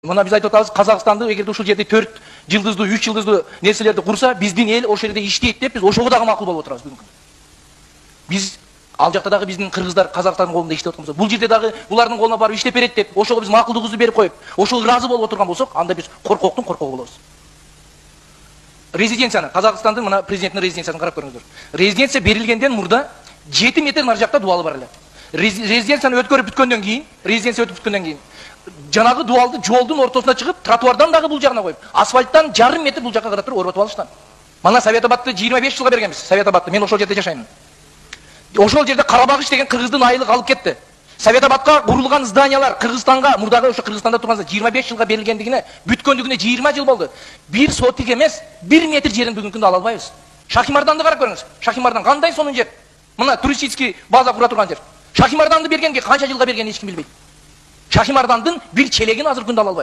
Мына биз айтып атабыз, Казакстанды эгерде ушул жерде 4 жылдыздуу, 3 жылдыздуу нерселерди курса, биздин эл ошол жерде иштейт деп биз ошого дагы макул болуп отурабыз бүгүнкү. Биз ал жакта дагы биздин кыргыздар Казакстандын колунда иштеп атканбыз. Бул жерде дагы булардын колуна барып иштеп берет деп, ошого биз макулдугубузду берип коюп, ошого ыраазы болуп отурган болсок, анда биз коркоктун коркогу болобуз. Резиденцияны, Казакстандын мына президенттин резиденциясын карап көрүңүздөр. Резиденция берилгенден мурда 7 метр нары жакта дубалы бар эле. Резиденцияны өткөрүп бүткөндөн кийин, резиденция өтүп бүткөндөн кийин жанагы дубалды жолдун ортосуна чыгып, тротуардан дагы бул жагына коюп, асфальттан жарым метр бул жакка карап туруп орнотуп алышкан. Мана Совет Абадты 25 жылга бергенбиз. Совет Абадты, мен ошол жерде жашайм. Ошол жерде Карабагыч деген кыргыздын айылы калып кетти. Совет Абадка курулган зданиялар Кыргызстанга, мурдагы ошо Кыргызстанда турган 25 жылга берилгендигине, бүткөндүгүнө 20 жыл болду. Бир сотик эмес, 1 метр жерин бүгүнкү күндө ала албайбыз. Шахимарданды карап көрүңүз. Шахимардан кандай сонун жер. Мына туристический база кура турган жер. Шахимарданды бергенге канча жылга бергенин эч ким билбейт. Шахимардандын бир челегин азыр күндө ала албайбыз.